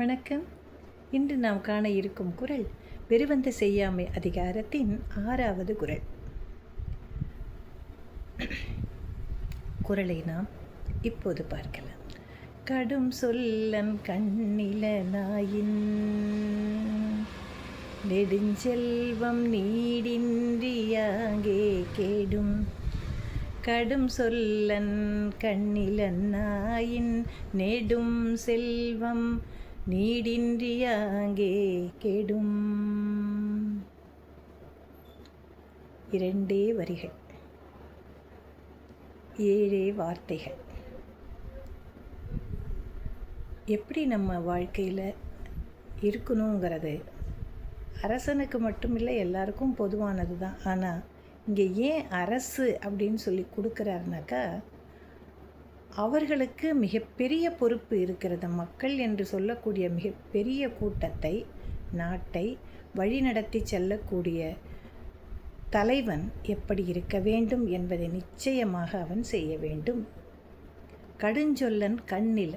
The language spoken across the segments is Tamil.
வணக்கம். இன்று நாம் காண இருக்கும் குறள் வெறுவந்த செய்யாமை அதிகாரத்தின் 6வது குறள். குறளை நாம் இப்போது பார்க்கலாம். கடும் சொல்லன் கண்ணில நாயின் நெடுஞ்செல்வம் நீடின்றியாங்கே கேடும். கடும் சொல்லன் கண்ணிலன் நாயின் நெடும் செல்வம் நீடின்றியாங்கே கெடும். 2 வரிகள், 7 வார்த்தைகள். எப்படி நம்ம வாழ்க்கையில் இருக்கணுங்கிறது அரசனுக்கு மட்டும் இல்லை, எல்லாருக்கும் பொதுவானது தான். ஆனால் இங்கே ஏன் அரசு அப்படின்னு சொல்லி கொடுக்குறாருனாக்கா, அவர்களுக்கு மிகப்பெரிய பொறுப்பு இருக்கிறது. மக்கள் என்று சொல்லக்கூடிய மிகப்பெரிய கூட்டத்தை, நாட்டை வழிநடத்தி செல்லக்கூடிய தலைவன் எப்படி இருக்க வேண்டும் என்பதை நிச்சயமாக அவன் செய்ய வேண்டும். கடுஞ்சொல்லன் கண்ணில்,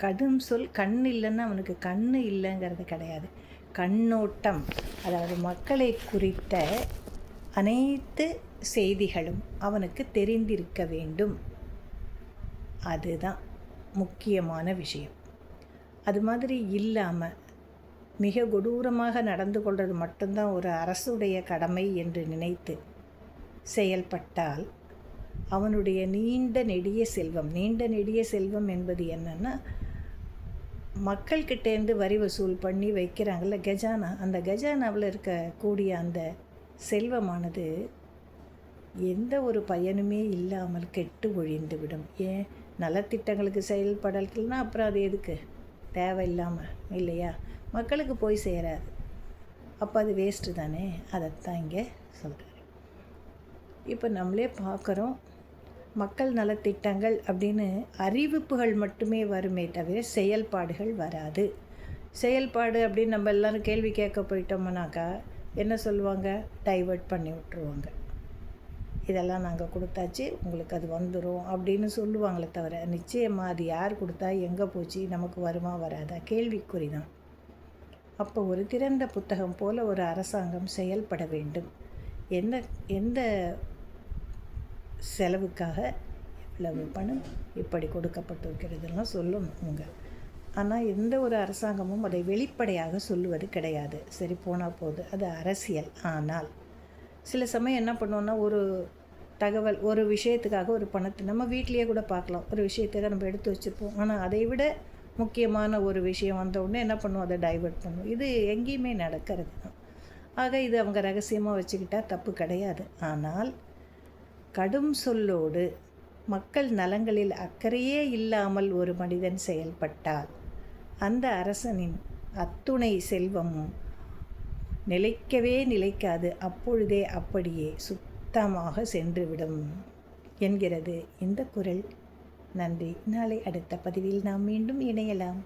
கடும் சொல் கண்ணில்லைன்னா அவனுக்கு கண்ணு இல்லைங்கிறது கிடையாது. கண்ணோட்டம், அதாவது மக்களை குறித்த அனைத்து செய்திகளும் அவனுக்கு தெரிந்திருக்க வேண்டும். அதுதான் முக்கியமான விஷயம். அது மாதிரி இல்லாமல் மிக கொடூரமாக நடந்து கொள்வது மட்டும்தான் ஒரு அரசுடைய கடமை என்று நினைத்து செயல்பட்டால் அவனுடைய நீண்ட நெடிய செல்வம் என்பது என்னன்னா, மக்கள்கிட்டேருந்து வரி வசூல் பண்ணி வைக்கிறாங்கள்ல கஜானா, அந்த கஜானாவில் இருக்கக்கூடிய அந்த செல்வமானது எந்த ஒரு பயனுமே இல்லாமல் கெட்டு ஒழிந்துவிடும். ஏன், நலத்திட்டங்களுக்கு செயல்படலைன்னா அப்புறம் அது எதுக்கு, தேவையில்லாமல் இல்லையா, மக்களுக்கு போய் சேராது. அப்போ அது வேஸ்ட்டு தானே. அதைத்தான் இங்கே சொல்கிறாரு. இப்போ நம்மளே பார்க்குறோம், மக்கள் நலத்திட்டங்கள் அப்படின்னு அறிவிப்புகள் மட்டுமே வருமே தவிர செயல்பாடுகள் வராது. செயல்பாடு அப்படின்னு நம்ம எல்லோரும் கேள்வி கேட்க போயிட்டோம்னாக்கா என்ன சொல்லுவாங்க, டைவர்ட் பண்ணி விட்டுருவாங்க. இதெல்லாம் நாங்கள் கொடுத்தாச்சு, உங்களுக்கு அது வந்துடும் அப்படின்னு சொல்லுவாங்களே தவிர நிச்சயமாக அது யார் கொடுத்தா, எங்கே போச்சு, நமக்கு வருமா வராதா, கேள்விக்குறி தான். அப்போ ஒரு திறந்த புத்தகம் போல் ஒரு அரசாங்கம் செயல்பட வேண்டும். எந்த செலவுக்காக எவ்வளவு பணம் இப்படி கொடுக்கப்பட்டிருக்கிறதுலாம் சொல்லணுங்க. ஆனால் எந்த ஒரு அரசாங்கமும் அதை வெளிப்படையாக சொல்லுவது கிடையாது. சரி, போனால் போகுது, அது அரசியல். ஆனால் சில சமயம் என்ன பண்ணுவோன்னா, ஒரு தகவல், ஒரு விஷயத்துக்காக ஒரு பணத்தை நம்ம வீட்லேயே கூட பார்க்கலாம். ஒரு விஷயத்துக்காக நம்ம எடுத்து வச்சுருப்போம். ஆனால் அதை விட முக்கியமான ஒரு விஷயம் வந்த உடனே என்ன பண்ணுவோம், அதை டைவர்ட் பண்ணுவோம். இது எங்கேயுமே நடக்கிறது தான். ஆக இது அவங்க ரகசியமாக வச்சுக்கிட்டால் தப்பு கிடையாது. ஆனால் கடும் சொல்லோடு மக்கள் நலங்களில் அக்கறையே இல்லாமல் ஒரு மனிதன் செயல்பட்டால் அந்த அரசனின் அத்துணை செல்வமும் நிலைக்கவே நிலைக்காது. அப்பொழுதே அப்படியே சுத்தமாக சென்றுவிடும் என்கிறது இந்த குறள். நன்றி. நாளை அடுத்த பதிவில் நாம் மீண்டும் இணையலாம்.